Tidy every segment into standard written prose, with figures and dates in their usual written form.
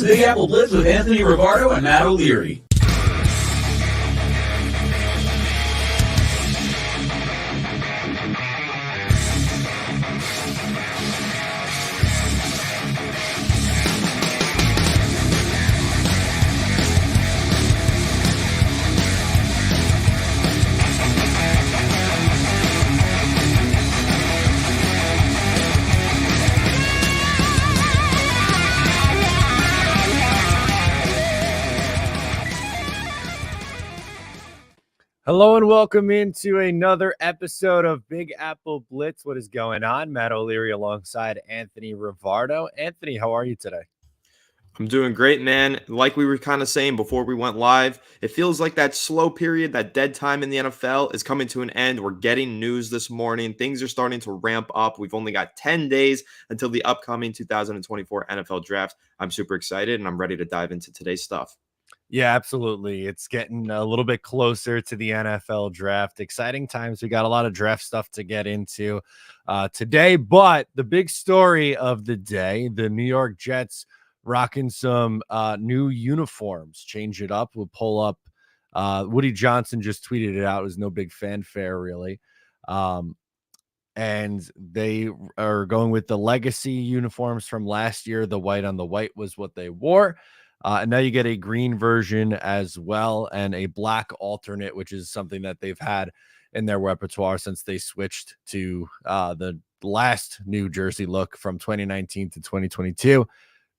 is Big Apple Blitz with Anthony Rivardo and Matt O'Leary. Hello and welcome into another episode of Big Apple Blitz. What is going on? Matt O'Leary alongside Anthony Rivardo. Anthony, how are you today? I'm doing great, man. Like we were kind of saying before we went live, it feels like that slow period, that dead time in the NFL is coming to an end. We're getting news this morning. Things are starting to ramp up. We've only got 10 days until the upcoming 2024 NFL draft. I'm super excited and I'm ready to dive into today's stuff. Yeah, absolutely. It's getting a little bit closer to the NFL draft. Exciting times. We got a lot of draft stuff to get into today, but the big story of the day, the New York Jets rocking some new uniforms. Change it up. We'll pull up. Woody Johnson just tweeted it out. It was no big fanfare, really. And they are going with the legacy uniforms from last year. The white on the white was what they wore. And now you get a green version as well and a black alternate, which is something that they've had in their repertoire since they switched to the last New Jersey look from 2019 to 2022.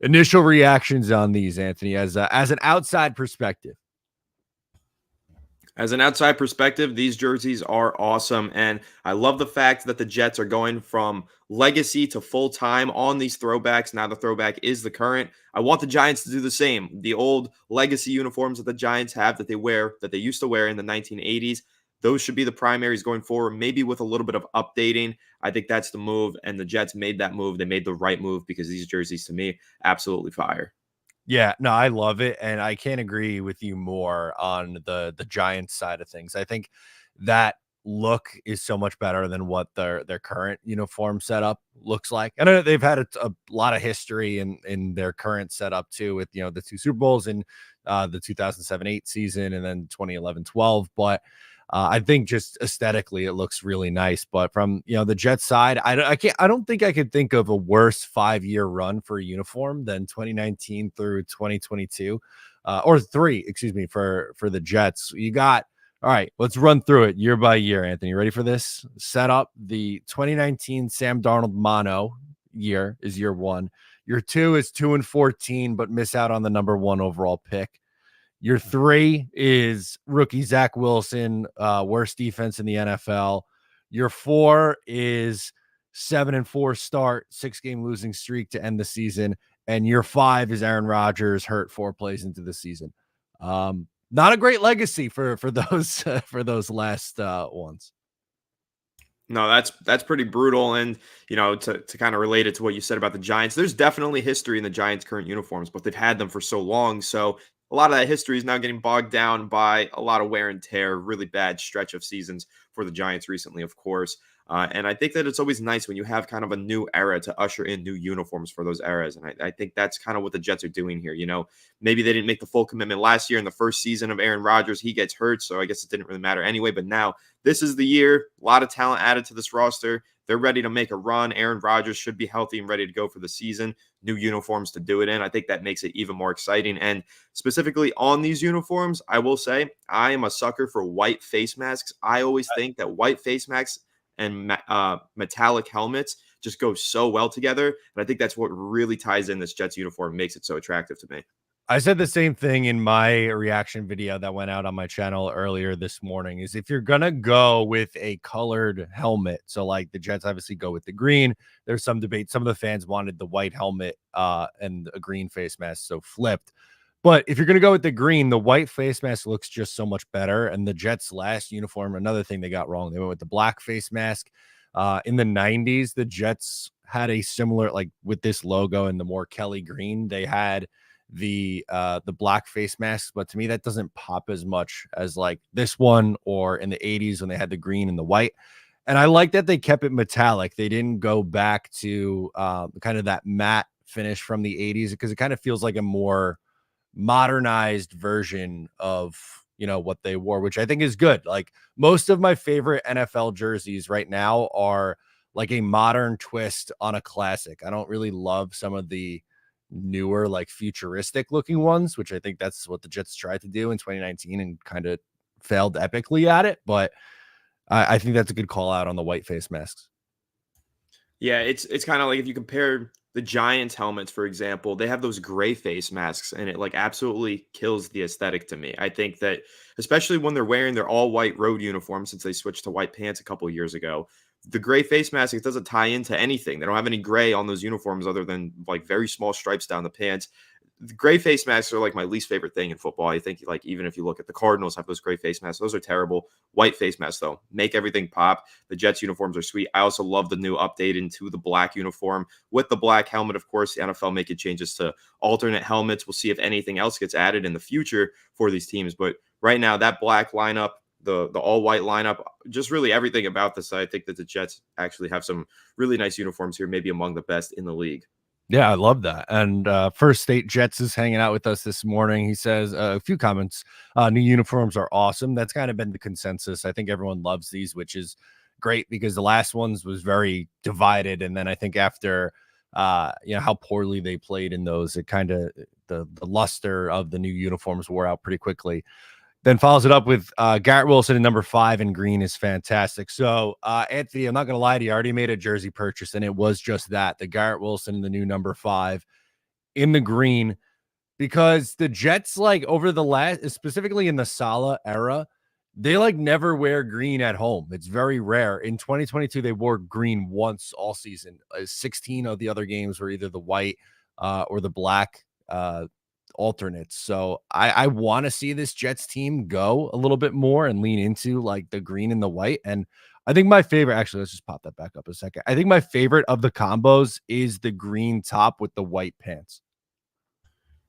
Initial reactions on these, Anthony, as an outside perspective. As an outside perspective, these jerseys are awesome, and I love the fact that the Jets are going from legacy to full-time on these throwbacks. Now the throwback is the current. I want the Giants to do the same. The old legacy uniforms that the Giants have that they used to wear in the 1980s, those should be the primaries going forward, maybe with a little bit of updating. I think that's the move, and the Jets made that move. They made the right move because these jerseys, to me, absolutely fire. Yeah, no, I love it, and I can't agree with you more on the Giants side of things. I think that look is so much better than what their current uniform setup looks like. I know they've had a lot of history in their current setup too, with the 2 Super Bowls in the 2007-8 season and then 2011-12, but I think just aesthetically it looks really nice. But from the Jets side, I don't think I could think of a worse 5-year run for a uniform than 2019 through 2022, or 3, excuse me, for the Jets. You got, all right, let's run through it year by year. Anthony, ready for this? Set up the 2019 Sam Darnold mono year is year 1. Year 2 is 2-14, but miss out on the number 1 overall pick. Year 3 is rookie Zach Wilson, worst defense in the NFL. Year 4 is 7-4 start, 6-game losing streak to end the season. And year 5 is Aaron Rodgers hurt 4 plays into the season. Not a great legacy for those for those last ones. No, that's pretty brutal. And, to kind of relate it to what you said about the Giants, there's definitely history in the Giants' current uniforms, but they've had them for so long. So a lot of that history is now getting bogged down by a lot of wear and tear, really bad stretch of seasons for the Giants recently, of course. And I think that it's always nice when you have kind of a new era to usher in new uniforms for those eras. And I think that's kind of what the Jets are doing here. Maybe they didn't make the full commitment last year in the first season of Aaron Rodgers. He gets hurt, so I guess it didn't really matter anyway. But now this is the year. A lot of talent added to this roster. They're ready to make a run. Aaron Rodgers should be healthy and ready to go for the season. New uniforms to do it in. I think that makes it even more exciting. And specifically on these uniforms, I will say I am a sucker for white face masks. I always think that white face masks and metallic helmets just go so well together. And I think that's what really ties in this Jets uniform, makes it so attractive to me. I said the same thing in my reaction video that went out on my channel earlier this morning, is if you're going to go with a colored helmet, so like the Jets obviously go with the green, there's some debate. Some of the fans wanted the white helmet and a green face mask, so flipped. But if you're going to go with the green, the white face mask looks just so much better. And the Jets' last uniform, another thing they got wrong, they went with the black face mask. In the 90s, the Jets had a similar, like with this logo and the more Kelly green, they had the black face masks, but to me that doesn't pop as much as like this one or in the 80s when they had the green and the white. And I like that they kept it metallic. They didn't go back to kind of that matte finish from the 80s because it kind of feels like a more modernized version of, you know, what they wore, which I think is good. Like most of my favorite NFL jerseys right now are like a modern twist on a classic. I don't really love some of the newer, like futuristic looking ones, which I think that's what the Jets tried to do in 2019 and kind of failed epically at it. But I think that's a good call out on the white face masks. Yeah, it's kind of like if you compare the Giants helmets, for example, they have those gray face masks, and it like absolutely kills the aesthetic to me. I think that especially when they're wearing their all white road uniform since they switched to white pants a couple of years ago, the gray face mask, it doesn't tie into anything. They don't have any gray on those uniforms other than like very small stripes down the pants. The gray face masks are like my least favorite thing in football. I think like even if you look at the Cardinals have those gray face masks, those are terrible. White face masks though make everything pop. The Jets uniforms are sweet. I also love the new update into the black uniform with the black helmet. Of course, the NFL making changes to alternate helmets. We'll see if anything else gets added in the future for these teams. But right now, that black lineup, the all white lineup, just really everything about this. I think that the Jets actually have some really nice uniforms here, maybe among the best in the league. Yeah, I love that. And First State Jets is hanging out with us this morning. He says a few comments. New uniforms are awesome. That's kind of been the consensus. I think everyone loves these, which is great because the last ones was very divided. And then I think after, you know, how poorly they played in those, it kind of the luster of the new uniforms wore out pretty quickly. Then follows it up with Garrett Wilson in number 5 in green is fantastic. So, Anthony, I'm not going to lie to you. I already made a jersey purchase, and it was just that, the Garrett Wilson in the new number 5 in the green, because the Jets, like over the last, specifically in the Saleh era, they like never wear green at home. It's very rare. In 2022, they wore green once all season. 16 of the other games were either the white or the black alternates. So I want to see this Jets team go a little bit more and lean into like the green and the white. And I think my favorite, actually, let's just pop that back up a second. I think my favorite of the combos is the green top with the white pants.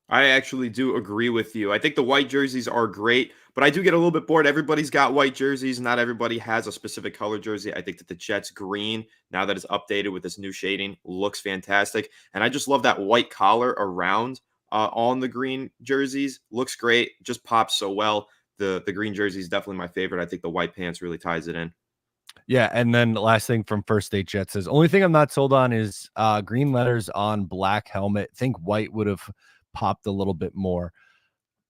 I actually do agree with you. I think the white jerseys are great, but I do get a little bit bored. Everybody's got white jerseys. Not everybody has a specific color jersey. I think that the Jets green, now that it's updated with this new shading, looks fantastic. And I just love that white collar around on the green jerseys. Looks great. Just pops so well. The green jersey is definitely my favorite. I think the white pants really ties it in. Yeah, and then the last thing from First State Jets says, only thing I'm not sold on is green letters on black helmet. Think white would have popped a little bit more.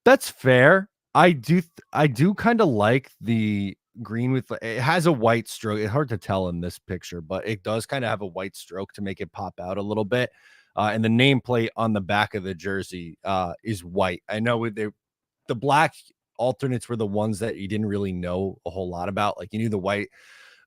That's fair. I do kind of like the green with it has a white stroke. It's hard to tell in this picture, but it does kind of have a white stroke to make it pop out a little bit. And the nameplate on the back of the jersey is white. I know the black alternates were the ones that you didn't really know a whole lot about. Like you knew the white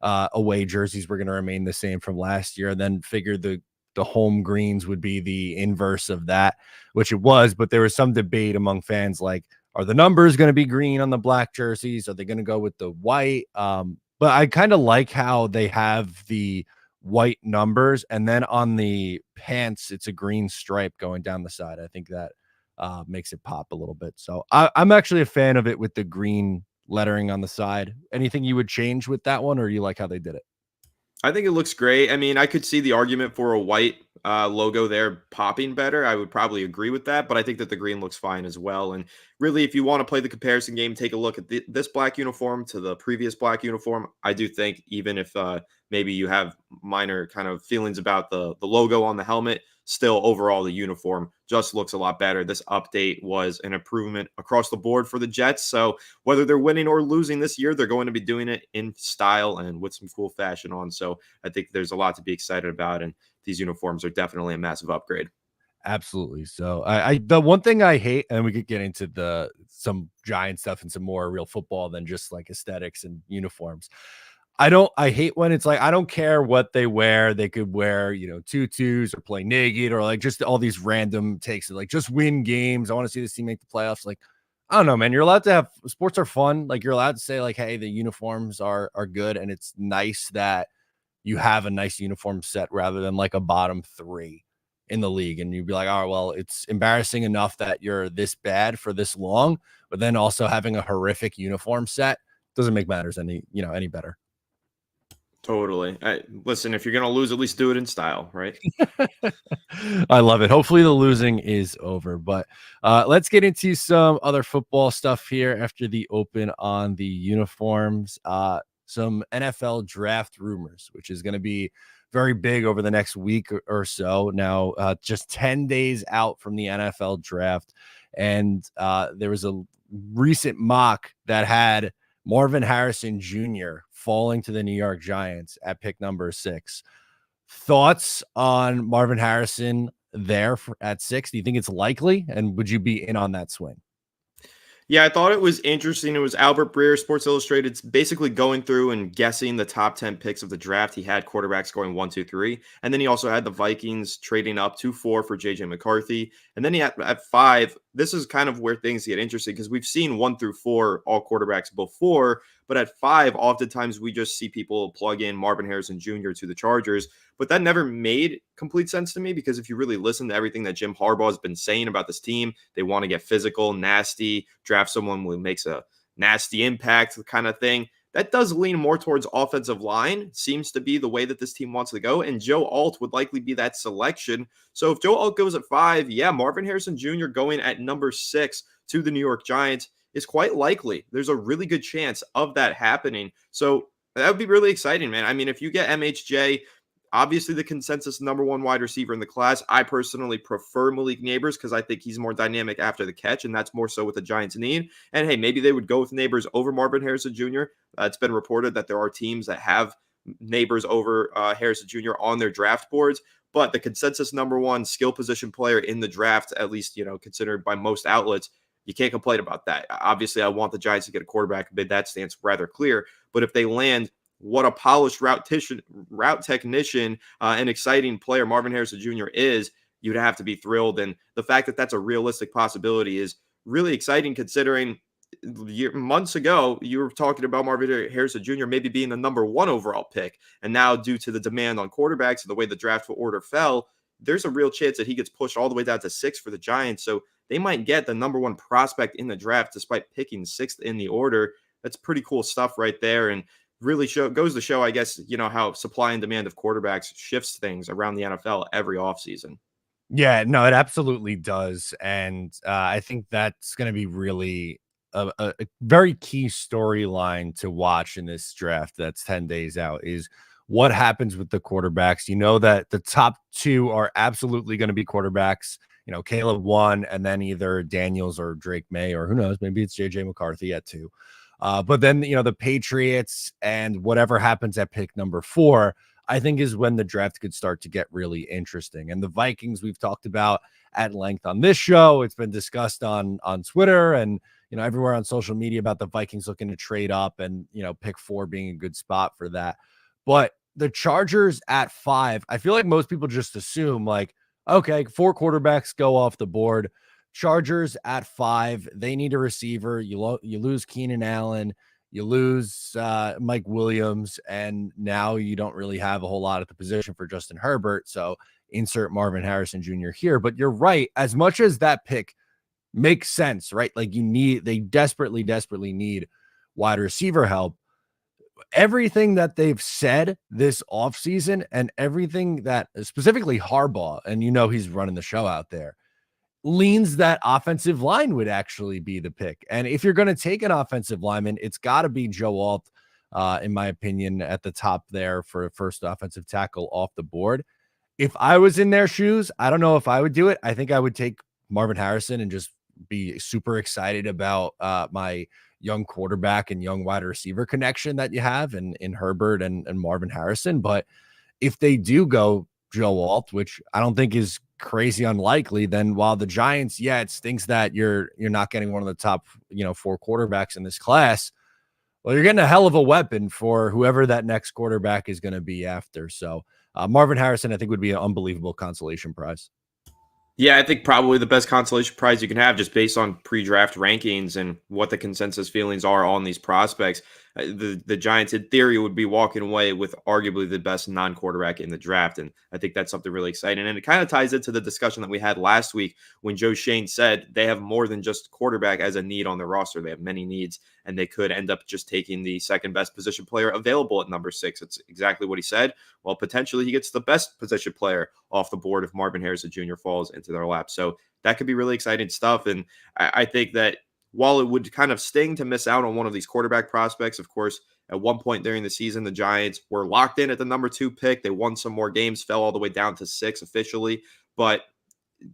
away jerseys were going to remain the same from last year, and then figured the home greens would be the inverse of that, which it was. But there was some debate among fans, like, are the numbers going to be green on the black jerseys? Are they going to go with the white? But I kind of like how they have the white numbers, and then on the pants, it's a green stripe going down the side. I think that makes it pop a little bit. So I'm actually a fan of it with the green lettering on the side. Anything you would change with that one, or you like how they did it? I think it looks great. I mean, I could see the argument for a white logo there popping better. I would probably agree with that, but I think that the green looks fine as well. And really, if you want to play the comparison game, take a look at this black uniform to the previous black uniform. I do think even if maybe you have minor kind of feelings about the logo on the helmet, still overall the uniform just looks a lot better. This update was an improvement across the board for the Jets. So whether they're winning or losing this year, they're going to be doing it in style and with some cool fashion on. So I think there's a lot to be excited about, and these uniforms are definitely a massive upgrade. Absolutely. So I the one thing I hate, and we could get into some giant stuff and some more real football than just like aesthetics and uniforms. I hate when it's like, I don't care what they wear. They could wear, you know, tutus or play naked or like just all these random takes of like, just win games. I want to see this team make the playoffs. Like, I don't know, man. You're allowed to have, sports are fun. Like you're allowed to say like, hey, the uniforms are good. And it's nice that you have a nice uniform set rather than like a bottom 3 in the league. And you'd be like, oh, well, it's embarrassing enough that you're this bad for this long, but then also having a horrific uniform set doesn't make matters any better. Totally. Listen, if you're going to lose, at least do it in style, right? I love it. Hopefully the losing is over, but let's get into some other football stuff here after the open on the uniforms. Some NFL draft rumors, which is going to be very big over the next week or so. Now, just 10 days out from the NFL draft, and there was a recent mock that had Marvin Harrison Jr. falling to the New York Giants at pick number 6. Thoughts on Marvin Harrison at 6? Do you think it's likely? And would you be in on that swing? Yeah, I thought it was interesting. It was Albert Breer, Sports Illustrated. It's basically going through and guessing the top 10 picks of the draft. He had quarterbacks going 1, 2, 3. And then he also had the Vikings trading up to 4 for JJ McCarthy. And then he had at 5. This is kind of where things get interesting because we've seen 1 through 4 all quarterbacks before. But at 5, oftentimes we just see people plug in Marvin Harrison Jr. to the Chargers. But that never made complete sense to me because if you really listen to everything that Jim Harbaugh has been saying about this team, they want to get physical, nasty, draft someone who makes a nasty impact kind of thing. That does lean more towards offensive line. Seems to be the way that this team wants to go. And Joe Alt would likely be that selection. So if Joe Alt goes at 5, yeah, Marvin Harrison Jr. going at number 6 to the New York Giants is quite likely. There's a really good chance of that happening. So that would be really exciting, man. I mean, if you get MHJ, obviously the consensus number 1 wide receiver in the class, I personally prefer Malik Neighbors because I think he's more dynamic after the catch, and that's more so what the Giants need. And hey, maybe they would go with Neighbors over Marvin Harrison Jr. It's been reported that there are teams that have Neighbors over Harrison Jr. on their draft boards, but the consensus number 1 skill position player in the draft, at least, considered by most outlets, you can't complain about that. Obviously, I want the Giants to get a quarterback, but that stance rather clear. But if they land what a polished route technician, an exciting player Marvin Harrison Jr. is, you'd have to be thrilled. And the fact that that's a realistic possibility is really exciting considering months ago, you were talking about Marvin Harrison Jr. maybe being the number 1 overall pick. And now due to the demand on quarterbacks and the way the draft order fell, there's a real chance that he gets pushed all the way down to 6 for the Giants. So they might get the number 1 prospect in the draft despite picking 6th in the order. That's pretty cool stuff right there. And really goes to show, I guess, how supply and demand of quarterbacks shifts things around the NFL every offseason. Yeah, no, it absolutely does. And I think that's going to be really a very key storyline to watch in this draft that's 10 days out is what happens with the quarterbacks. You know that the top 2 are absolutely going to be quarterbacks. Caleb 1, and then either Daniels or Drake May, or who knows, maybe it's JJ McCarthy at 2. But then, the Patriots and whatever happens at pick number 4, I think is when the draft could start to get really interesting. And the Vikings we've talked about at length on this show. It's been discussed on Twitter and, everywhere on social media about the Vikings looking to trade up and, pick 4 being a good spot for that. But the Chargers at 5, I feel like most people just assume like, okay, 4 quarterbacks go off the board. Chargers at 5, they need a receiver. You lose Keenan Allen, you lose Mike Williams, and now you don't really have a whole lot at the position for Justin Herbert. So insert Marvin Harrison Jr. here. But you're right. As much as that pick makes sense, right? Like they desperately need wide receiver help. Everything that they've said this offseason and everything that specifically Harbaugh, and he's running the show out there, leans that offensive line would actually be the pick. And if you're going to take an offensive lineman, it's got to be Joe Alt, in my opinion, at the top there for a first offensive tackle off the board. If I was in their shoes, I don't know if I would do it. I think I would take Marvin Harrison and just be super excited about my young quarterback and young wide receiver connection that you have in Herbert and Marvin Harrison. But if they do go Joe Alt, which I don't think is crazy unlikely, then while the Giants, it stinks that you're not getting one of the top 4 quarterbacks in this class, well, you're getting a hell of a weapon for whoever that next quarterback is going to be after. So Marvin Harrison, I think, would be an unbelievable consolation prize. Yeah, I think probably the best consolation prize you can have just based on pre-draft rankings and what the consensus feelings are on these prospects. the Giants, in theory, would be walking away with arguably the best non-quarterback in the draft. And I think that's something really exciting. And it kind of ties into the discussion that we had last week when Joe Shane said they have more than just quarterback as a need on their roster. They have many needs, and they could end up just taking the second best position player available at number 6. It's exactly what he said. Well, potentially he gets the best position player off the board if Marvin Harrison Jr. falls into their lap. So that could be really exciting stuff. And I think that while it would kind of sting to miss out on one of these quarterback prospects, of course, at one point during the season, the Giants were locked in at the number 2 pick. They won some more games, fell all the way down to 6 officially. But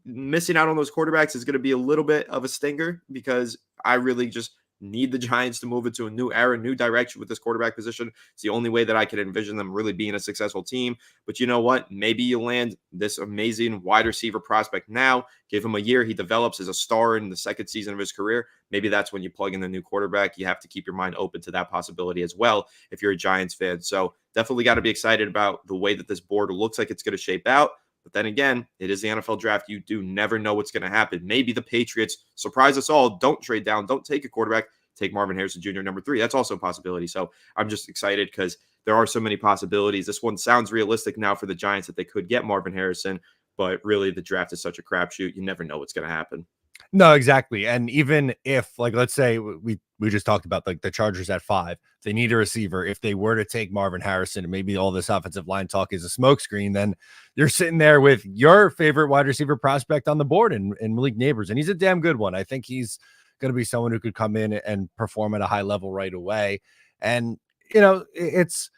missing out on those quarterbacks is going to be a little bit of a stinger because I really just need the Giants to move into a new era, new direction with this quarterback position. It's the only way that I could envision them really being a successful team. But you know what? Maybe you land this amazing wide receiver prospect now, give him a year, he develops as a star in the second season of his career. Maybe that's when you plug in the new quarterback. You have to keep your mind open to that possibility as well if you're a Giants fan. So definitely got to be excited about the way that this board looks like it's going to shape out. But then again, it is the NFL draft. You do never know what's going to happen. Maybe the Patriots surprise us all. Don't trade down. Don't take a quarterback. Take Marvin Harrison Jr. number 3. That's also a possibility. So I'm just excited because there are so many possibilities. This one sounds realistic now for the Giants that they could get Marvin Harrison, but really the draft is such a crapshoot. You never know what's going to happen. No, exactly. And even if, like, let's say we just talked about like the Chargers at 5, they need a receiver. If they were to take Marvin Harrison and maybe all this offensive line talk is a smokescreen, then you're sitting there with your favorite wide receiver prospect on the board in Malik Neighbors. And he's a damn good one. I think he's going to be someone who could come in and perform at a high level right away. And, you know, it's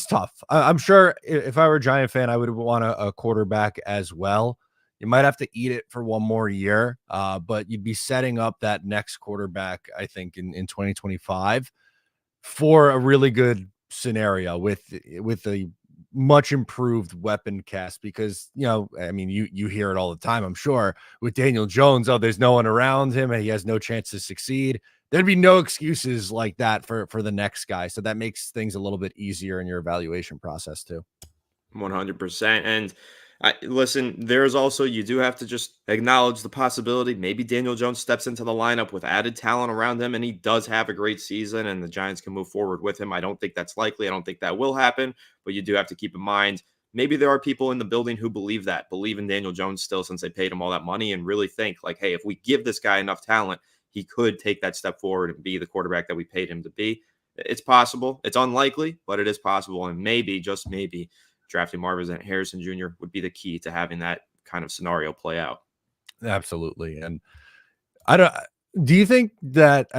tough. I'm sure if I were a Giant fan, I would want a quarterback as well. You might have to eat it for one more year, but you'd be setting up that next quarterback, I think, in 2025 for a really good scenario with a much improved weapon cast. Because, you know, I mean, you hear it all the time, I'm sure, with Daniel Jones. Oh, there's no one around him and he has no chance to succeed. There'd be no excuses like that for the next guy. So that makes things a little bit easier in your evaluation process too. 100%. And listen, there's also, you do have to just acknowledge the possibility. Maybe Daniel Jones steps into the lineup with added talent around him and he does have a great season and the Giants can move forward with him. I don't think that's likely. I don't think that will happen, but you do have to keep in mind, maybe there are people in the building who believe in Daniel Jones still since they paid him all that money and really think like, hey, if we give this guy enough talent, he could take that step forward and be the quarterback that we paid him to be. It's possible. It's unlikely, but it is possible. And maybe, just maybe, drafting Marvin Harrison Jr. would be the key to having that kind of scenario play out. Absolutely. And do you think that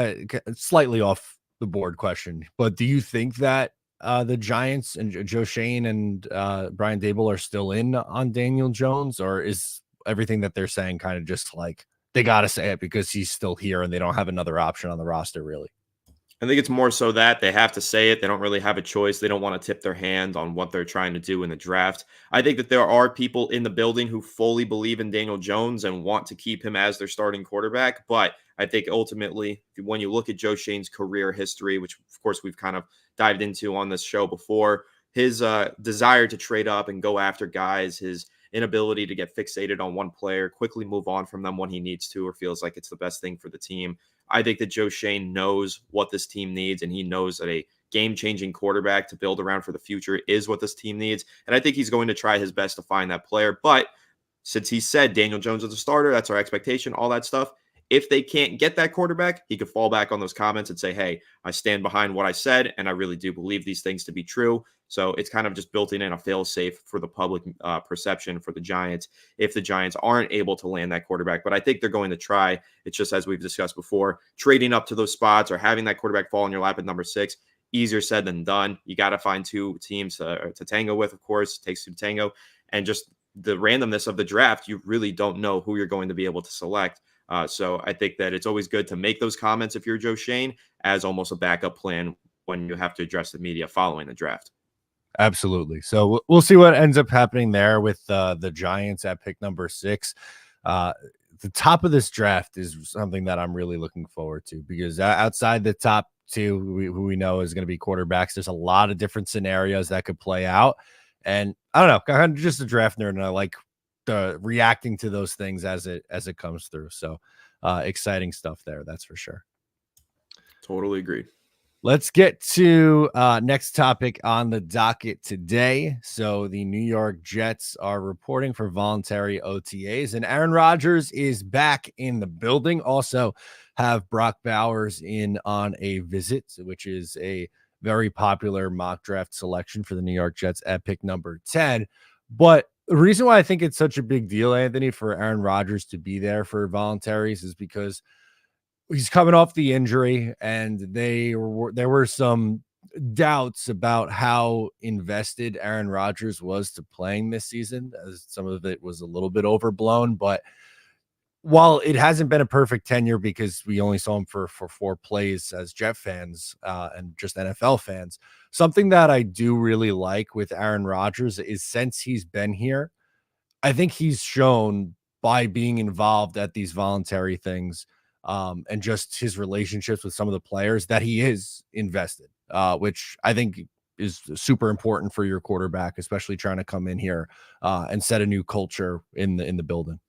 slightly off the board question, but do you think that the Giants and Joe Shane and Brian Dable are still in on Daniel Jones, or is everything that they're saying kind of just like they got to say it because he's still here and they don't have another option on the roster really? I think it's more so that they have to say it. They don't really have a choice. They don't want to tip their hand on what they're trying to do in the draft. I think that there are people in the building who fully believe in Daniel Jones and want to keep him as their starting quarterback. But I think ultimately, when you look at Joe Shane's career history, which of course we've kind of dived into on this show before, his desire to trade up and go after guys, his inability to get fixated on one player, quickly move on from them when he needs to or feels like it's the best thing for the team. I think that Joe Shane knows what this team needs, and he knows that a game-changing quarterback to build around for the future is what this team needs. And I think he's going to try his best to find that player. But since he said Daniel Jones is a starter, that's our expectation, all that stuff. If they can't get that quarterback, he could fall back on those comments and say, hey, I stand behind what I said, and I really do believe these things to be true. So it's kind of just built in a fail-safe for the public perception for the Giants if the Giants aren't able to land that quarterback. But I think they're going to try. It's just, as we've discussed before, trading up to those spots or having that quarterback fall in your lap at number 6, easier said than done. You got to find 2 teams to tango with, of course. It takes 2 to tango. And just the randomness of the draft, you really don't know who you're going to be able to select. So I think that it's always good to make those comments if you're Joe Shane as almost a backup plan when you have to address the media following the draft. Absolutely. So we'll see what ends up happening there with the Giants at pick number 6. The top of this draft is something that I'm really looking forward to because outside the top 2, who we know is going to be quarterbacks, there's a lot of different scenarios that could play out. And I don't know, kind of just a draft nerd, and I like reacting to those things as it comes through. So exciting stuff there, that's for sure. Totally agree. Let's get to next topic on the docket today. So the New York Jets are reporting for voluntary OTAs, and Aaron Rodgers is back in the building. Also have Brock Bowers in on a visit, which is a very popular mock draft selection for the New York Jets at pick number 10. But the reason why I think it's such a big deal, Anthony, for Aaron Rodgers to be there for voluntaries is because he's coming off the injury, and there were some doubts about how invested Aaron Rodgers was to playing this season, as some of it was a little bit overblown. But while it hasn't been a perfect tenure because we only saw him for 4 plays as Jet fans and just NFL fans, something that I do really like with Aaron Rodgers is since he's been here, I think he's shown by being involved at these voluntary things, and just his relationships with some of the players that he is invested, which I think is super important for your quarterback, especially trying to come in here and set a new culture in the building.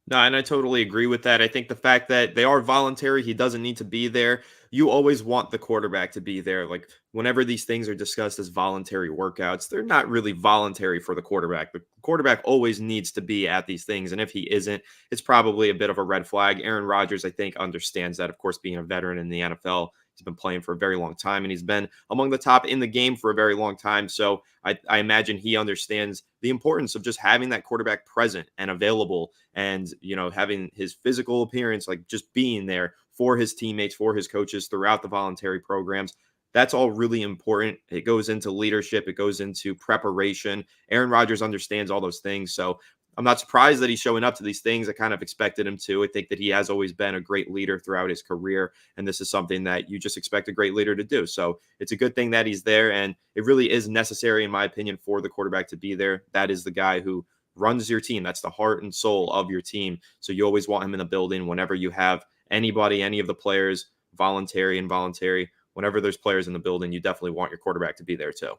No, and I totally agree with that. I think the fact that they are voluntary, he doesn't need to be there. You always want the quarterback to be there. Like whenever these things are discussed as voluntary workouts, they're not really voluntary for the quarterback. The quarterback always needs to be at these things. And if he isn't, it's probably a bit of a red flag. Aaron Rodgers, I think, understands that. Of course, being a veteran in the NFL, he's been playing for a very long time and he's been among the top in the game for a very long time. So I imagine he understands the importance of just having that quarterback present and available and, having his physical appearance, like just being there for his teammates, for his coaches throughout the voluntary programs. That's all really important. It goes into leadership. It goes into preparation. Aaron Rodgers understands all those things. So I'm not surprised that he's showing up to these things. I kind of expected him to. I think that he has always been a great leader throughout his career. And this is something that you just expect a great leader to do. So it's a good thing that he's there. And it really is necessary, in my opinion, for the quarterback to be there. That is the guy who runs your team. That's the heart and soul of your team. So you always want him in the building whenever you have anybody, any of the players, voluntary, involuntary. Whenever there's players in the building, you definitely want your quarterback to be there too.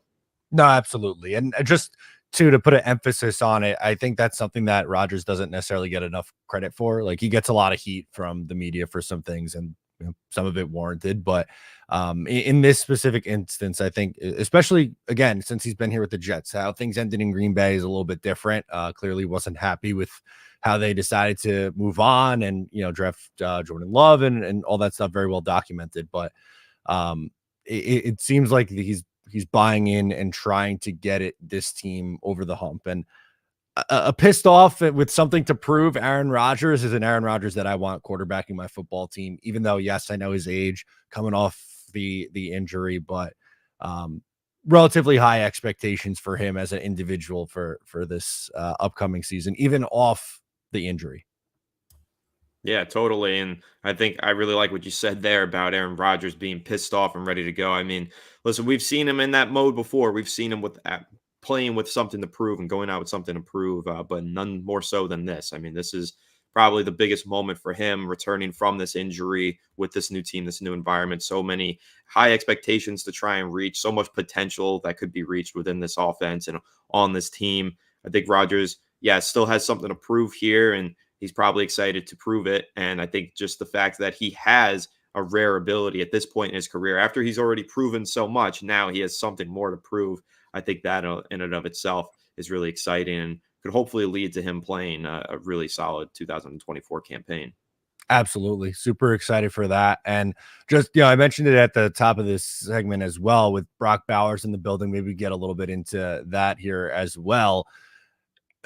No, absolutely. And just to put an emphasis on it, I think that's something that Rodgers doesn't necessarily get enough credit for. Like he gets a lot of heat from the media for some things, and some of it warranted. But in this specific instance, I think, especially again, since he's been here with the Jets, how things ended in Green Bay is a little bit different. Clearly wasn't happy with how they decided to move on and, draft Jordan Love and all that stuff. Very well documented. But it seems like he's buying in and trying to get this team over the hump. And a pissed off with something to prove Aaron Rodgers is an Aaron Rodgers that I want quarterbacking my football team, even though, yes, I know his age coming off the injury, but relatively high expectations for him as an individual for this upcoming season, even off the injury. Yeah, totally. And I think I really like what you said there about Aaron Rodgers being pissed off and ready to go. I mean, listen, we've seen him in that mode before. We've seen him with playing with something to prove and going out with something to prove, but none more so than this. I mean, this is probably the biggest moment for him returning from this injury with this new team, this new environment. So many high expectations to try and reach, so much potential that could be reached within this offense and on this team. I think Rodgers, still has something to prove here, and he's probably excited to prove it. And I think just the fact that he has a rare ability at this point in his career, after he's already proven so much, now he has something more to prove. I think that in and of itself is really exciting and could hopefully lead to him playing a really solid 2024 campaign. Absolutely. Super excited for that. And just, I mentioned it at the top of this segment as well with Brock Bowers in the building. Maybe get a little bit into that here as well.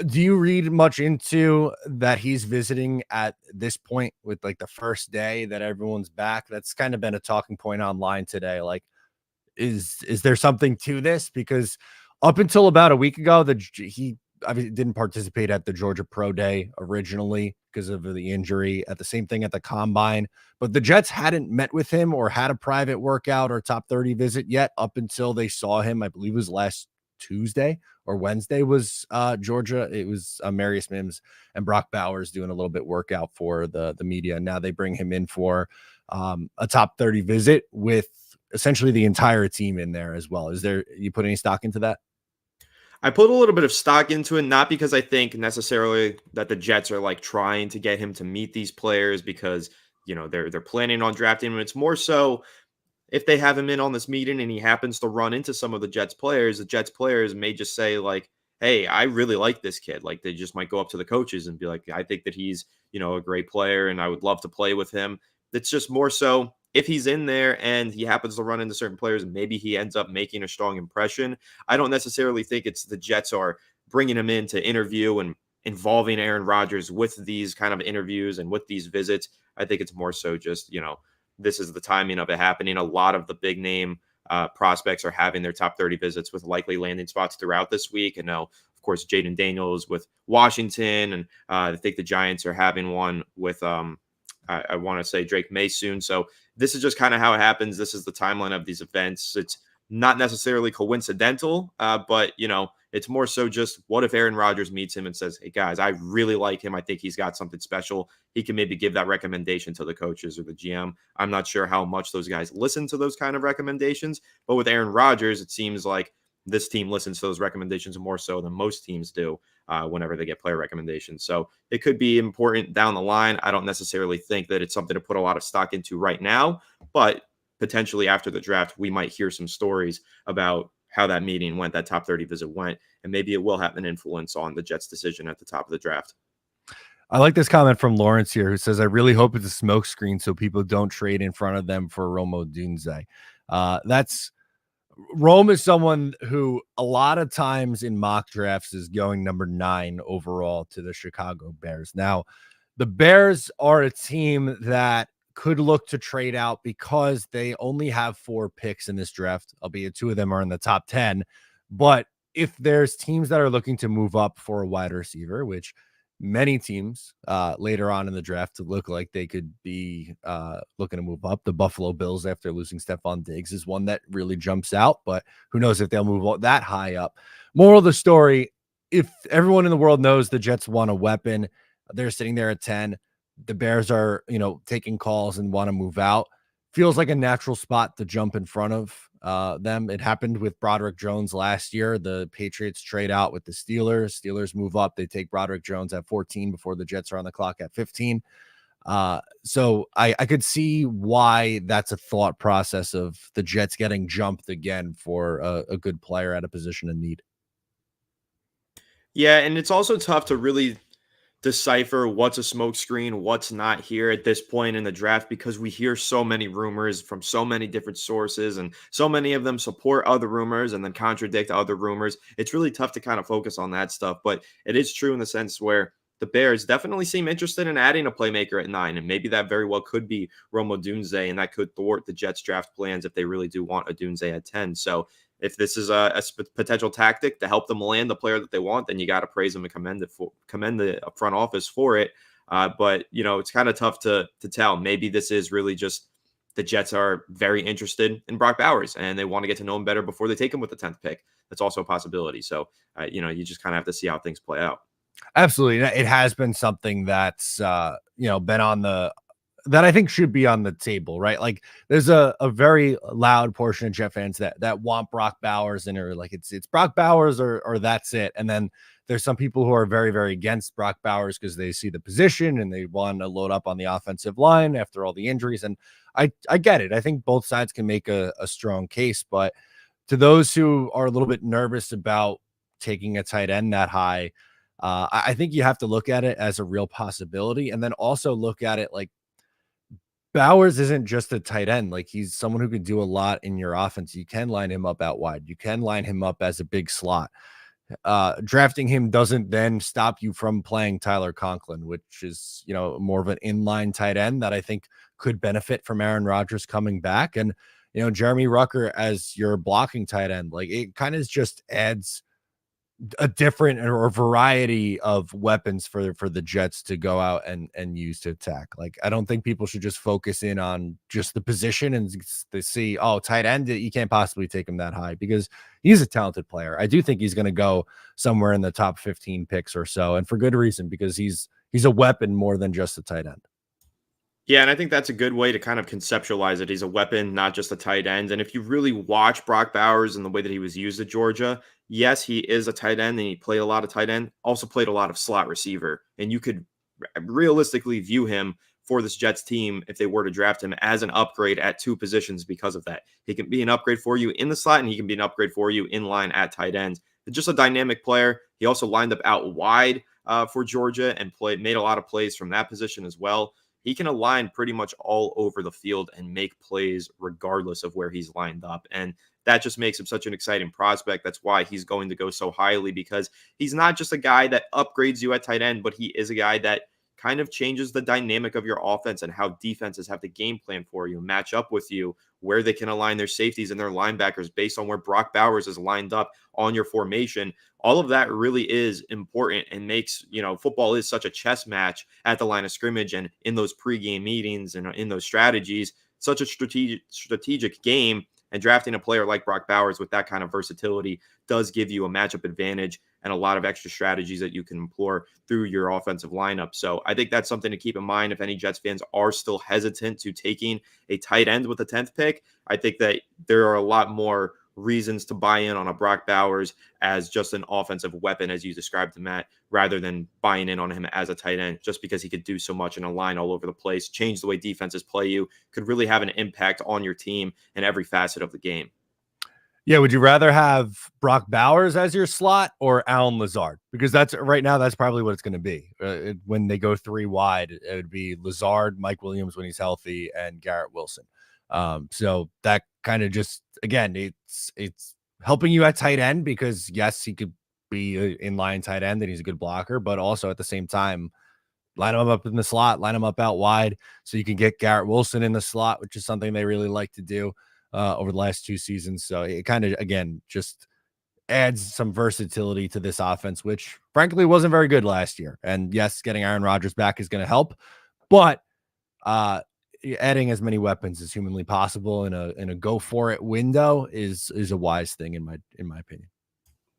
Do you read much into that he's visiting at this point with like the first day that everyone's back? That's kind of been a talking point online today. Like, is there something to this? Because up until about a week ago, he obviously didn't participate at the Georgia Pro Day originally because of the injury. At the same thing at the Combine, but the Jets hadn't met with him or had a private workout or top 30 visit yet up until they saw him. I believe it was last Tuesday or Wednesday was Georgia. It was Marius Mims and Brock Bowers doing a little bit workout for the media. And now they bring him in for a top 30 visit with essentially the entire team in there as well. You put any stock into that? I put a little bit of stock into it, not because I think necessarily that the Jets are like trying to get him to meet these players because, they're planning on drafting him. It's more so if they have him in on this meeting and he happens to run into some of the Jets players may just say like, hey, I really like this kid. Like they just might go up to the coaches and be like, I think that he's, a great player and I would love to play with him. It's just more so if he's in there and he happens to run into certain players and maybe he ends up making a strong impression. I don't necessarily think it's the Jets are bringing him in to interview and involving Aaron Rodgers with these kind of interviews and with these visits. I think it's more so just, this is the timing of it happening. A lot of the big name prospects are having their top 30 visits with likely landing spots throughout this week. And now, of course, Jaden Daniels with Washington. And I think the Giants are having one with, I want to say Drake May soon. So this is just kind of how it happens. This is the timeline of these events. It's not necessarily coincidental, but, it's more so just what if Aaron Rodgers meets him and says, hey, guys, I really like him. I think he's got something special. He can maybe give that recommendation to the coaches or the GM. I'm not sure how much those guys listen to those kind of recommendations. But with Aaron Rodgers, it seems like this team listens to those recommendations more so than most teams do whenever they get player recommendations. So it could be important down the line. I don't necessarily think that it's something to put a lot of stock into right now, but potentially after the draft, we might hear some stories about how that meeting went, that top 30 visit went, and maybe it will have an influence on the Jets' decision at the top of the draft. I like this comment from Lawrence here, who says, I really hope it's a smokescreen so people don't trade in front of them for Rome Odunze. Rome is someone who a lot of times in mock drafts is going number 9 overall to the Chicago Bears. Now, the Bears are a team that could look to trade out because they only have 4 picks in this draft, albeit 2 of them are in the top 10. But if there's teams that are looking to move up for a wide receiver, which many teams later on in the draft look like they could be looking to move up. The Buffalo Bills, after losing Stephon Diggs, is one that really jumps out, but who knows if they'll move that high up. Moral of the story, if everyone in the world knows the Jets want a weapon, they're sitting there at 10. The Bears are, taking calls and want to move out. Feels like a natural spot to jump in front of them. It happened with Broderick Jones last year. The Patriots trade out with the Steelers. Steelers move up. They take Broderick Jones at 14 before the Jets are on the clock at 15. So I could see why that's a thought process of the Jets getting jumped again for a good player at a position of need. Yeah, and it's also tough to really decipher what's a smokescreen, what's not here at this point in the draft, because we hear so many rumors from so many different sources and so many of them support other rumors and then contradict other rumors. It's really tough to kind of focus on that stuff, but it is true in the sense where the Bears definitely seem interested in adding a playmaker at 9, and maybe that very well could be Rome Odunze, and that could thwart the Jets draft plans if they really do want Odunze at 10. So if this is a potential tactic to help them land the player that they want, then you got to praise them and commend the front office for it. But it's kind of tough to tell. Maybe this is really just the Jets are very interested in Brock Bowers and they want to get to know him better before they take him with the 10th pick. That's also a possibility. So you just kind of have to see how things play out. Absolutely, it has been something that's been on the that I think should be on the table, right? Like there's a very loud portion of Jet fans that want Brock Bowers and are like, it's Brock Bowers or that's it. And then there's some people who are very, very against Brock Bowers because they see the position and they want to load up on the offensive line after all the injuries. And I get it. I think both sides can make a strong case, but to those who are a little bit nervous about taking a tight end that high, I think you have to look at it as a real possibility. And then also look at it like, Bowers isn't just a tight end. Like he's someone who can do a lot in your offense. You can line him up out wide. You can line him up as a big slot. Drafting him doesn't then stop you from playing Tyler Conklin, which is, more of an inline tight end that I think could benefit from Aaron Rodgers coming back. And, Jeremy Rucker as your blocking tight end, like it kind of just adds a different or variety of weapons for the Jets to go out and use to attack. Like, I don't think people should just focus in on just the position and they see, oh, tight end, you can't possibly take him that high because he's a talented player. I do think he's going to go somewhere in the top 15 picks or so, and for good reason, because he's a weapon more than just a tight end. Yeah, and I think that's a good way to kind of conceptualize it. He's a weapon, not just a tight end. And if you really watch Brock Bowers and the way that he was used at Georgia, yes, he is a tight end and he played a lot of tight end, also played a lot of slot receiver. And you could realistically view him for this Jets team if they were to draft him as an upgrade at 2 positions because of that. He can be an upgrade for you in the slot, and he can be an upgrade for you in line at tight end. Just a dynamic player. He also lined up out wide for Georgia and made a lot of plays from that position as well. He can align pretty much all over the field and make plays regardless of where he's lined up. And that just makes him such an exciting prospect. That's why he's going to go so highly, because he's not just a guy that upgrades you at tight end, but he is a guy that kind of changes the dynamic of your offense and how defenses have to game plan for you, match up with you, where they can align their safeties and their linebackers based on where Brock Bowers is lined up on your formation. All of that really is important and makes, football is such a chess match at the line of scrimmage and in those pregame meetings and in those strategies, such a strategic game. And drafting a player like Brock Bowers with that kind of versatility does give you a matchup advantage and a lot of extra strategies that you can employ through your offensive lineup. So I think that's something to keep in mind if any Jets fans are still hesitant to taking a tight end with the 10th pick. I think that there are a lot more reasons to buy in on a Brock Bowers as just an offensive weapon, as you described him, Matt, rather than buying in on him as a tight end, just because he could do so much and align all over the place, change the way defenses play you, could really have an impact on your team in every facet of the game. Yeah, would you rather have Brock Bowers as your slot or Allen Lazard? Because that's right now, that's probably what it's going to be. When they go 3 wide, it would be Lazard, Mike Williams when he's healthy, and Garrett Wilson. So that kind of just, again, it's helping you at tight end, because yes, he could be an inline tight end and he's a good blocker, but also at the same time, line him up in the slot, line him up out wide, so you can get Garrett Wilson in the slot, which is something they really like to do over the last 2 seasons. So it kind of, again, just adds some versatility to this offense, which frankly wasn't very good last year. And yes, getting Aaron Rodgers back is going to help, but adding as many weapons as humanly possible in a go for it window is a wise thing in my opinion.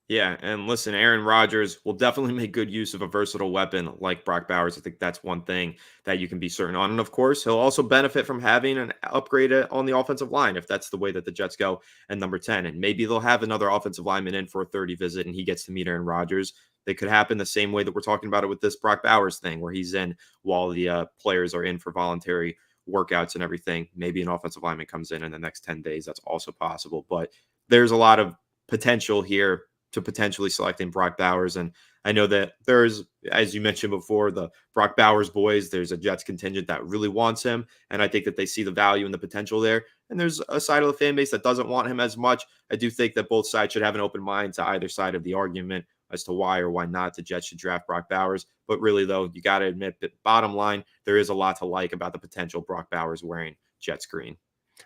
Yeah, and listen, Aaron Rodgers will definitely make good use of a versatile weapon like Brock Bowers. I think that's one thing that you can be certain on. And of course, he'll also benefit from having an upgrade on the offensive line if that's the way that the Jets go at number 10. And maybe they'll have another offensive lineman in for a 30 visit and he gets to meet Aaron Rodgers. They could happen the same way that we're talking about it with this Brock Bowers thing, where he's in while the players are in for voluntary workouts and everything. Maybe an offensive lineman comes in the next 10 days. That's also possible. But there's a lot of potential here to potentially selecting Brock Bowers. And I know that there's, as you mentioned before, the Brock Bowers boys, there's a Jets contingent that really wants him. And I think that they see the value and the potential there. And there's a side of the fan base that doesn't want him as much. I do think that both sides should have an open mind to either side of the argument as to why or why not the Jets should draft Brock Bowers. But really, though, you got to admit that bottom line, there is a lot to like about the potential Brock Bowers wearing Jets green.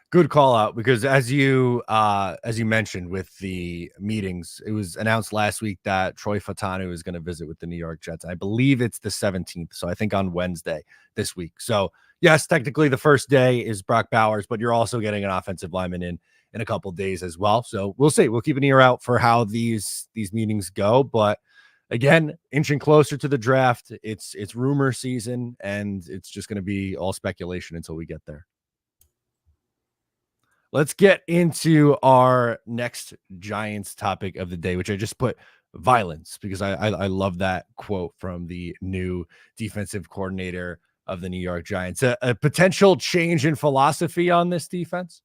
Good call out, because as you mentioned with the meetings, it was announced last week that Troy Fautanu is going to visit with the New York Jets. I believe it's the 17th. So I think on Wednesday this week. So yes, technically the first day is Brock Bowers, but you're also getting an offensive lineman in a couple days as well. So we'll see. We'll keep an ear out for how these meetings go. But again, inching closer to the draft, it's rumor season, and it's just going to be all speculation until we get there. Let's get into our next Giants topic of the day, which I just put violence, because I love that quote from the new defensive coordinator of the New York Giants. A potential change in philosophy on this defense?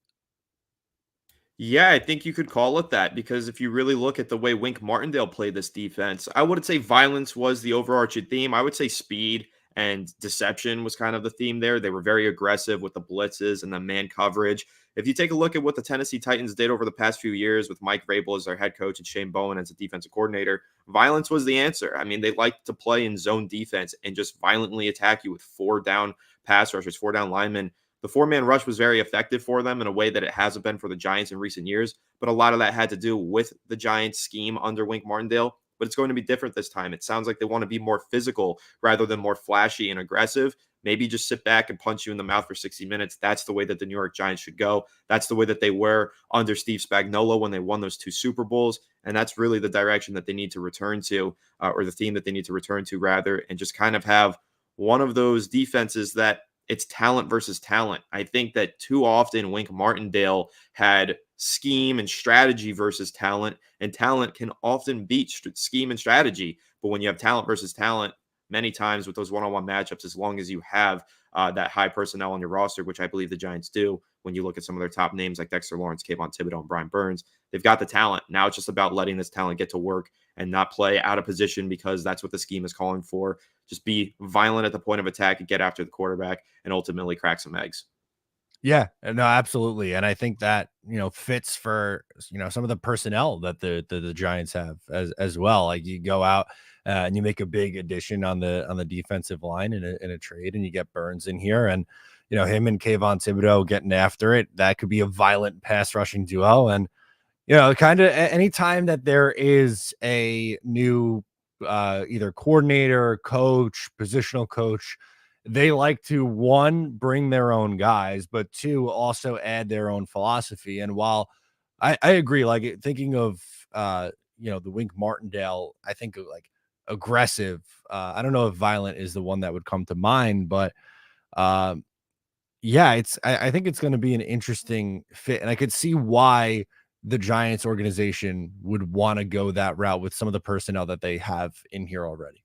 Yeah, I think you could call it that, because if you really look at the way Wink Martindale played this defense, I wouldn't say violence was the overarching theme. I would say speed and deception was kind of the theme there. They were very aggressive with the blitzes and the man coverage. If you take a look at what the Tennessee Titans did over the past few years with Mike Vrabel as their head coach and Shane Bowen as a defensive coordinator, violence was the answer. I mean, they like to play in zone defense and just violently attack you with 4 down pass rushers, 4 down linemen. The 4-man rush was very effective for them in a way that it hasn't been for the Giants in recent years, but a lot of that had to do with the Giants scheme under Wink Martindale. But it's going to be different this time. It sounds like they want to be more physical rather than more flashy and aggressive. Maybe just sit back and punch you in the mouth for 60 minutes. That's the way that the New York Giants should go. That's the way that they were under Steve Spagnuolo when they won those 2 Super Bowls. And that's really the direction that they need to return to, or the theme that they need to return to, rather, and just kind of have one of those defenses that it's talent versus talent. I think that too often Wink Martindale had scheme and strategy versus talent, and talent can often beat scheme and strategy. But when you have talent versus talent, many times with those one-on-one matchups, as long as you have that high personnel on your roster, which I believe the Giants do. When you look at some of their top names like Dexter Lawrence, Kayvon Thibodeau, and Brian Burns, they've got the talent. Now it's just about letting this talent get to work and not play out of position because that's what the scheme is calling for. Just be violent at the point of attack and get after the quarterback and ultimately crack some eggs. Yeah, no, absolutely. And I think that, fits for, some of the personnel that the Giants have as well. Like you go out and you make a big addition on the defensive line in a trade and you get Burns in here and, him and Kayvon Thibodeau getting after it. That could be a violent pass rushing duo. And, kind of anytime that there is a new either coordinator, coach, positional coach, they like to one bring their own guys, but two also add their own philosophy. And while I agree, like thinking of the Wink Martindale, I think of like aggressive. I don't know if violent is the one that would come to mind, but um, yeah, I think it's going to be an interesting fit, and I could see why the Giants organization would want to go that route with some of the personnel that they have in here already.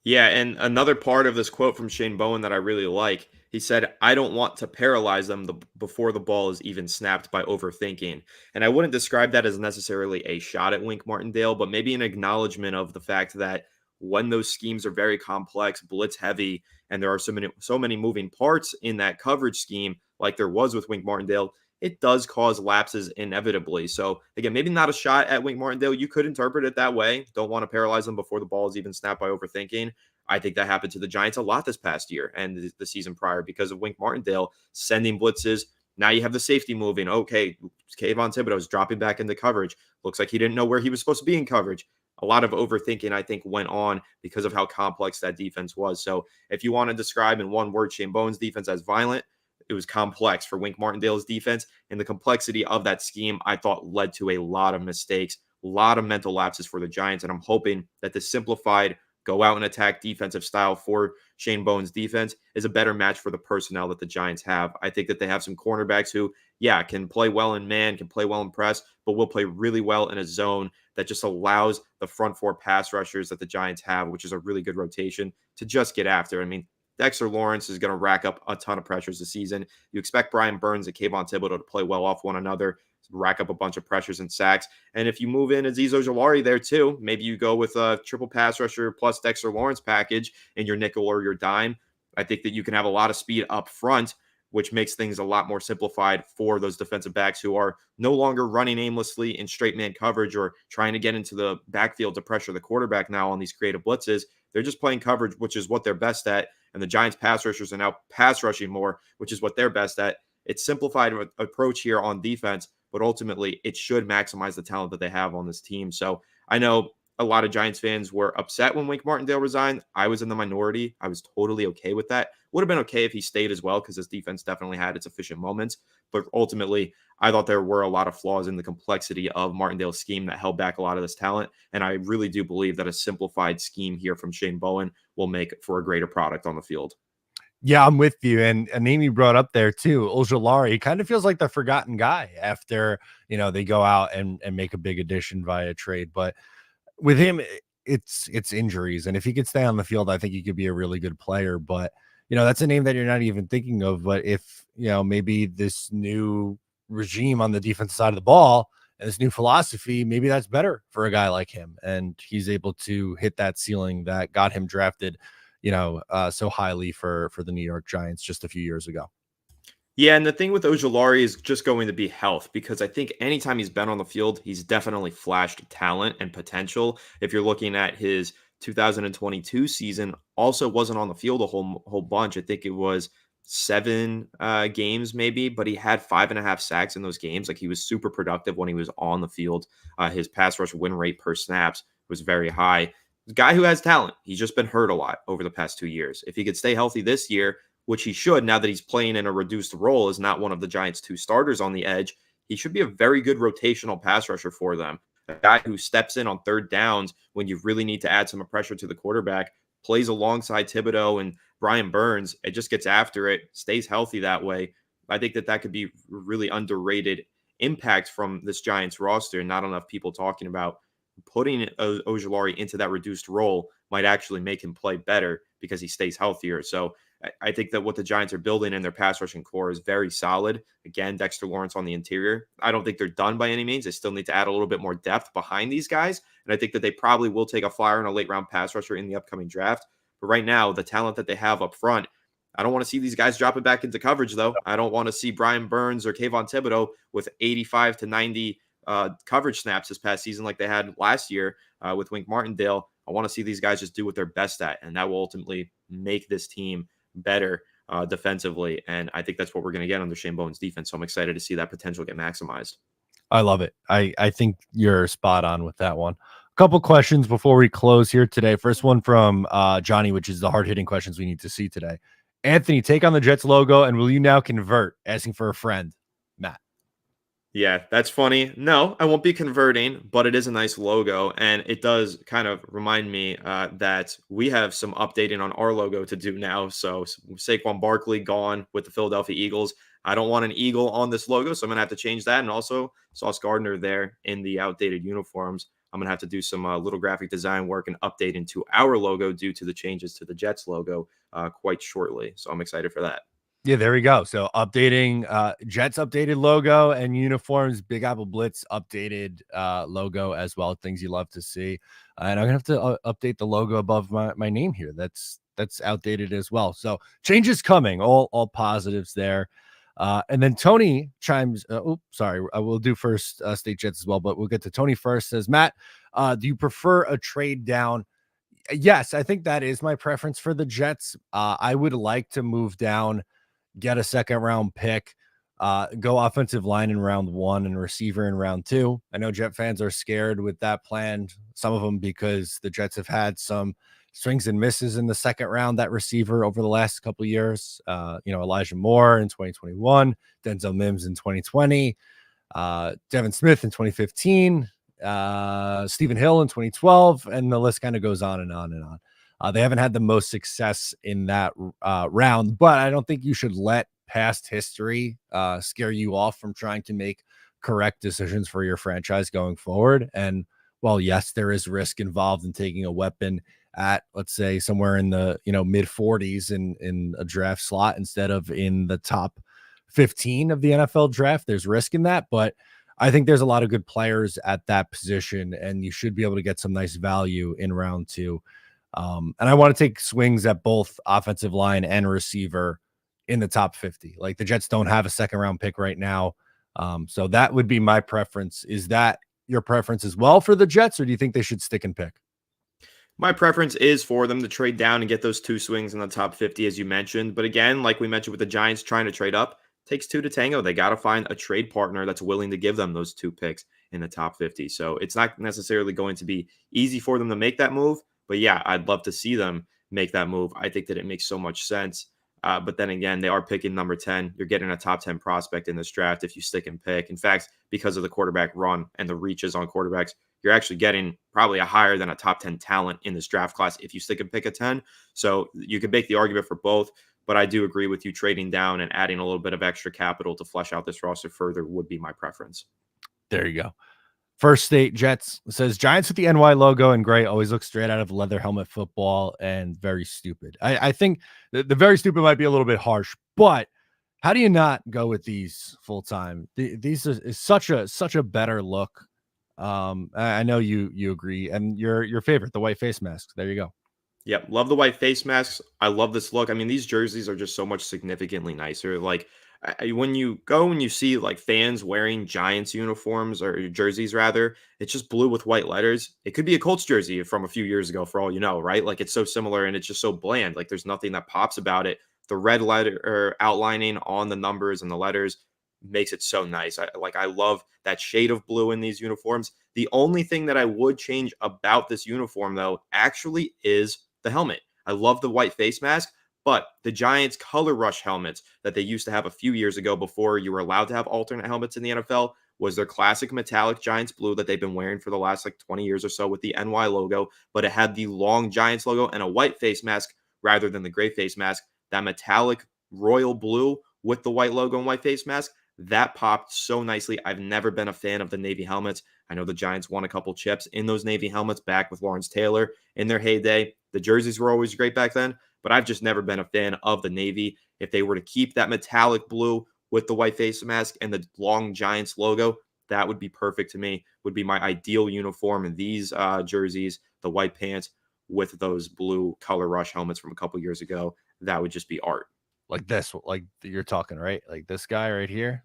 Yeah, and another part of this quote from Shane Bowen that I really like, he said, "I don't want to paralyze them before the ball is even snapped by overthinking." And I wouldn't describe that as necessarily a shot at Wink Martindale, but maybe an acknowledgement of the fact that when those schemes are very complex, blitz heavy, and there are so many moving parts in that coverage scheme, like there was with Wink Martindale, it does cause lapses inevitably. So again, maybe not a shot at Wink Martindale. You could interpret it that way. Don't want to paralyze them before the ball is even snapped by overthinking. I think that happened to the Giants a lot this past year and the season prior because of Wink Martindale sending blitzes. Now you have the safety moving. Okay, Kayvon Thibodeau is dropping back into coverage. Looks like he didn't know where he was supposed to be in coverage. A lot of overthinking, I think, went on because of how complex that defense was. So if you want to describe in one word Shane Bowen's defense as violent, it was complex for Wink Martindale's defense. And the complexity of that scheme, I thought, led to a lot of mistakes, a lot of mental lapses for the Giants. And I'm hoping that the simplified go out and attack defensive style for Shane Bowen's defense is a better match for the personnel that the Giants have. I think that they have some cornerbacks who, yeah, can play well in man, can play well in press, but will play really well in a zone that just allows the front four pass rushers that the Giants have, which is a really good rotation, to just get after. I mean, Dexter Lawrence is going to rack up a ton of pressures this season. You expect Brian Burns and Kayvon Thibodeau to play well off one another, rack up a bunch of pressures and sacks. And if you move in Azeez Ojulari there too, maybe you go with a triple pass rusher plus Dexter Lawrence package in your nickel or your dime. I think that you can have a lot of speed up front, which makes things a lot more simplified for those defensive backs who are no longer running aimlessly in straight man coverage or trying to get into the backfield to pressure the quarterback now on these creative blitzes. They're just playing coverage, which is what they're best at. And the Giants pass rushers are now pass rushing more, which is what they're best at. It's simplified approach here on defense, but ultimately it should maximize the talent that they have on this team. So I know a lot of Giants fans were upset when Wink Martindale resigned. I was in the minority. I was totally okay with that. Would have been okay if he stayed as well because his defense definitely had its efficient moments. But ultimately, I thought there were a lot of flaws in the complexity of Martindale's scheme that held back a lot of this talent. And I really do believe that a simplified scheme here from Shane Bowen will make for a greater product on the field. Yeah, I'm with you. And a name you brought up there too, Ojulari, kind of feels like the forgotten guy after, they go out and make a big addition via trade. But with him, it's injuries. And if he could stay on the field, I think he could be a really good player. But, that's a name that you're not even thinking of. But if, maybe this new regime on the defensive side of the ball and this new philosophy, maybe that's better for a guy like him. And he's able to hit that ceiling that got him drafted, so highly for the New York Giants just a few years ago. Yeah, and the thing with Ojulari is just going to be health because I think anytime he's been on the field, he's definitely flashed talent and potential. If you're looking at his 2022 season, also wasn't on the field a whole bunch. I think it was 7 games maybe, but he had 5.5 sacks in those games. Like he was super productive when he was on the field. His pass rush win rate per snaps was very high. The guy who has talent. He's just been hurt a lot over the past 2 years. If he could stay healthy this year, which he should now that he's playing in a reduced role as not one of the Giants' 2 starters on the edge, he should be a very good rotational pass rusher for them. A guy who steps in on third downs when you really need to add some pressure to the quarterback, plays alongside Thibodeau and Brian Burns, it just gets after it, stays healthy that way. I think that could be really underrated impact from this Giants roster and not enough people talking about putting Ojulari into that reduced role might actually make him play better because he stays healthier. So I think that what the Giants are building in their pass rushing core is very solid. Again, Dexter Lawrence on the interior. I don't think they're done by any means. They still need to add a little bit more depth behind these guys. And I think that they probably will take a flyer on a late round pass rusher in the upcoming draft. But right now, the talent that they have up front, I don't want to see these guys drop it back into coverage, though. I don't want to see Brian Burns or Kayvon Thibodeau with 85 to 90 coverage snaps this past season like they had last year with Wink Martindale. I want to see these guys just do what they're best at, and that will ultimately make this team better defensively. And I think that's what we're going to get under Shane Bowen's defense. So I'm excited to see that potential get maximized. I love it. I think you're spot on with that one. A couple questions before we close here today. First one from Johnny, which is the hard-hitting questions we need to see today. Anthony, take on the Jets logo, and will you now convert? Asking for a friend. Matt. Yeah, that's funny. No, I won't be converting, but it is a nice logo. And it does kind of remind me that we have some updating on our logo to do now. So Saquon Barkley gone with the Philadelphia Eagles. I don't want an eagle on this logo, so I'm going to have to change that. And also Sauce Gardner there in the outdated uniforms. I'm going to have to do some little graphic design work and update into our logo due to the changes to the Jets logo quite shortly. So I'm excited for that. Yeah, there we go. So updating Jets updated logo and uniforms, Big Apple Blitz updated logo as well. Things you love to see. And I'm gonna have to update the logo above my name here. That's outdated as well. So changes coming, all positives there. And then Tony chimes. I will do first State Jets as well, but we'll get to Tony first. Says Matt, do you prefer a trade down? Yes, I think that is my preference for the Jets. I would like to move down, get a second round pick, go offensive line in round 1 and receiver in round 2. I know Jet fans are scared with that plan. Some of them because the Jets have had some swings and misses in the second round, that receiver over the last couple of years. Elijah Moore in 2021, Denzel Mims in 2020, Devin Smith in 2015, Stephen Hill in 2012, and the list kind of goes on and on and on. They haven't had the most success in that round, but I don't think you should let past history scare you off from trying to make correct decisions for your franchise going forward. And while yes, there is risk involved in taking a weapon at, let's say, somewhere in the mid 40s in a draft slot instead of in the top 15 of the NFL draft, there's risk in that. But I think there's a lot of good players at that position, and you should be able to get some nice value in round 2. And I want to take swings at both offensive line and receiver in the top 50. Like the Jets don't have a second round pick right now. So that would be my preference. Is that your preference as well for the Jets, or do you think they should stick and pick? My preference is for them to trade down and get those 2 swings in the top 50, as you mentioned. But again, like we mentioned with the Giants trying to trade up, takes 2 to tango. They got to find a trade partner that's willing to give them those 2 picks in the top 50. So it's not necessarily going to be easy for them to make that move. But yeah, I'd love to see them make that move. I think that it makes so much sense. But then again, they are picking number 10. You're getting a top 10 prospect in this draft if you stick and pick. In fact, because of the quarterback run and the reaches on quarterbacks, you're actually getting probably a higher than a top 10 talent in this draft class if you stick and pick a 10. So you can make the argument for both. But I do agree with you, trading down and adding a little bit of extra capital to flesh out this roster further would be my preference. There you go. First State Jets says Giants with the NY logo in gray always look straight out of leather helmet football and very stupid. I think the very stupid might be a little bit harsh, but how do you not go with these full time? These is such a better look. I know you agree, and your favorite, the white face masks. There you go. Yep, love the white face masks. I love this look. I mean, these jerseys are just so much significantly nicer. Like when you go and you see like fans wearing Giants uniforms or jerseys, rather, it's just blue with white letters. It could be a Colts jersey from a few years ago, for all you know, right? Like it's so similar and it's just so bland. Like there's nothing that pops about it. The red letter or outlining on the numbers and the letters makes it so nice. I love that shade of blue in these uniforms. The only thing that I would change about this uniform, though, actually is the helmet. I love the white face mask, but the Giants color rush helmets that they used to have a few years ago before you were allowed to have alternate helmets in the NFL was their classic metallic Giants blue that they've been wearing for the last 20 years or so with the NY logo, but it had the long Giants logo and a white face mask rather than the gray face mask. That metallic royal blue with the white logo and white face mask, that popped so nicely. I've never been a fan of the Navy helmets. I know the Giants won a couple chips in those Navy helmets back with Lawrence Taylor in their heyday. The jerseys were always great back then, but I've just never been a fan of the navy. If they were to keep that metallic blue with the white face mask and the long Giants logo, that would be perfect to me, would be my ideal uniform. And these jerseys, the white pants with those blue color rush helmets from a couple years ago, that would just be art. Like this, like you're talking, right? Like this guy right here,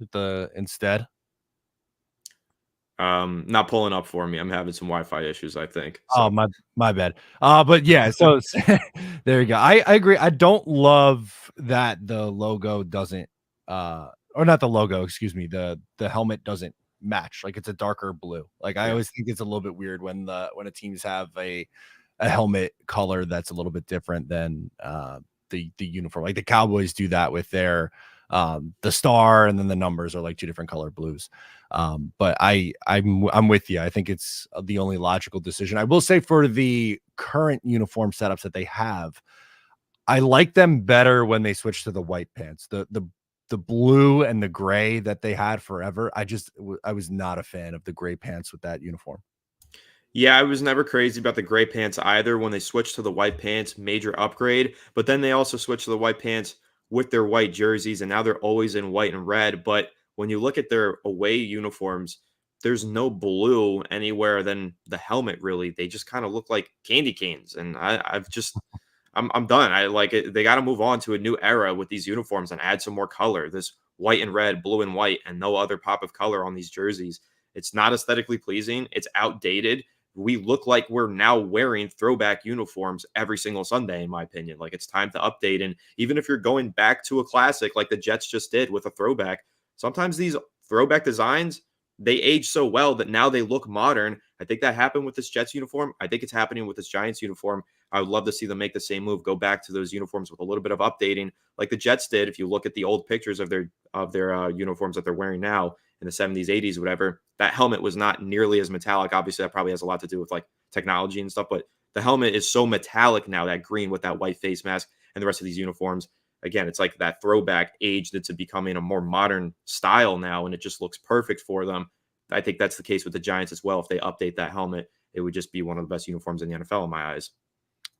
instead. Not pulling up for me. I'm having some Wi-Fi issues, I think. So. Oh, my bad. But yeah, so there you go. I agree. I don't love that the logo doesn't or not the logo, excuse me, the helmet doesn't match. Like it's a darker blue. Like I always think it's a little bit weird when a teams have a helmet color that's a little bit different than the uniform. Like the Cowboys do that with their the star, and then the numbers are like two different color blues. But I'm with you. I think it's the only logical decision. I will say for the current uniform setups that they have, I like them better when they switch to the white pants. The blue and the gray that they had forever, I was not a fan of the gray pants with that uniform. Yeah, I was never crazy about the gray pants either. When they switched to the white pants, major upgrade. But then they also switched to the white pants with their white jerseys, and now they're always in white and red. But when you look at their away uniforms, there's no blue anywhere than the helmet, really. They just kind of look like candy canes. And I'm done. I like it. They got to move on to a new era with these uniforms and add some more color. This white and red, blue and white, and no other pop of color on these jerseys. It's not aesthetically pleasing. It's outdated. We look like we're now wearing throwback uniforms every single Sunday, in my opinion. Like it's time to update. And even if you're going back to a classic like the Jets just did with a throwback, sometimes these throwback designs, they age so well that now they look modern. I think that happened with this Jets uniform. I think it's happening with this Giants uniform. I would love to see them make the same move, go back to those uniforms with a little bit of updating like the Jets did. If you look at the old pictures of their uniforms that they're wearing now in the 70s, 80s, whatever, that helmet was not nearly as metallic. Obviously, that probably has a lot to do with like technology and stuff, but the helmet is so metallic now, that green with that white face mask and the rest of these uniforms. Again, it's like that throwback aged into becoming a more modern style now, and it just looks perfect for them. I think that's the case with the Giants as well. If they update that helmet, it would just be one of the best uniforms in the NFL in my eyes.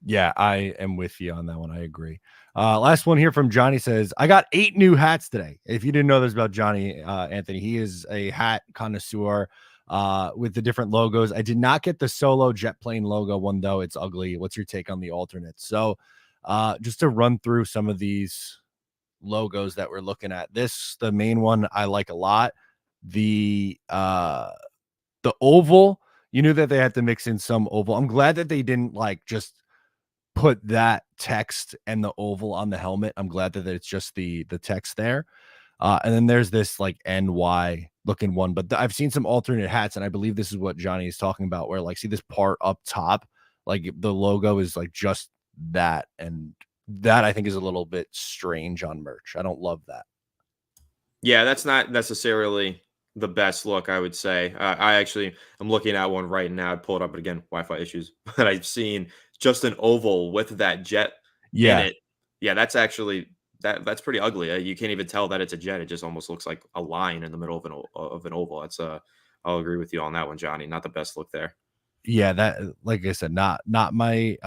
Yeah, I am with you on that one. I agree. Last one here from Johnny says, I got 8 new hats today. If you didn't know this about Johnny, Anthony, he is a hat connoisseur with the different logos. I did not get the solo jet plane logo one, though. It's ugly. What's your take on the alternates? So just to run through some of these logos that we're looking at, the main one I like a lot. The oval, you knew that they had to mix in some oval. I'm glad that they didn't like just put that text and the oval on the helmet. I'm glad that it's just the text there. And then there's this like NY looking one, but I've seen some alternate hats, and I believe this is what Johnny is talking about, where like, see this part up top, like the logo is like just that. And that I think is a little bit strange on merch. I don't love that. Yeah, that's not necessarily the best look, I would say. I'm looking at one right now. I'd pull it up, but again, Wi-Fi issues. But I've seen just an oval with that jet in it. Yeah, that's actually that's pretty ugly. You can't even tell that it's a jet. It just almost looks like a line in the middle of an oval. That's I'll agree with you on that one, Johnny. Not the best look there. Yeah, that, like I said, not my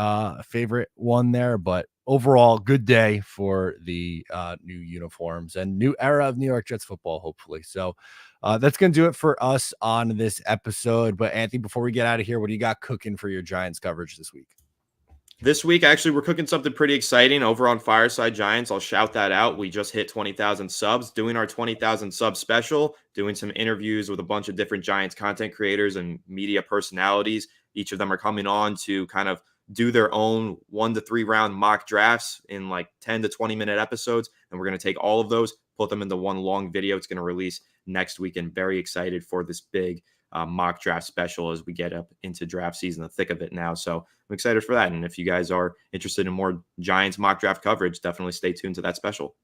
favorite one there, but overall good day for the new uniforms and new era of New York Jets football, hopefully. So that's gonna do it for us on this episode. But Anthony, before we get out of here, what do you got cooking for your Giants coverage this week? This week, actually, we're cooking something pretty exciting over on Fireside Giants. I'll shout that out. We just hit 20,000 subs, doing our 20,000 sub special, doing some interviews with a bunch of different Giants content creators and media personalities. Each of them are coming on to kind of do their own 1 to 3 round mock drafts in like 10 to 20-minute episodes. And we're going to take all of those, put them into one long video. It's going to release next week, and very excited for this big mock draft special as we get up into draft season, the thick of it now. So I'm excited for that. And if you guys are interested in more Giants mock draft coverage, definitely stay tuned to that special.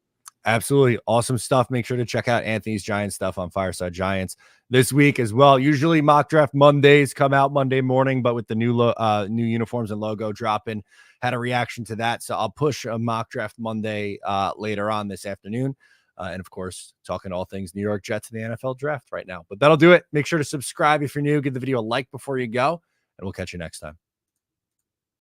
Absolutely awesome stuff. Make sure to check out Anthony's Giants stuff on Fireside Giants this week as well. Usually mock draft Mondays come out Monday morning, but with the new uniforms and logo dropping, had a reaction to that. So I'll push a mock draft Monday later on this afternoon. And of course, talking all things New York Jets and the NFL draft right now. But that'll do it. Make sure to subscribe if you're new. Give the video a like before you go, and we'll catch you next time.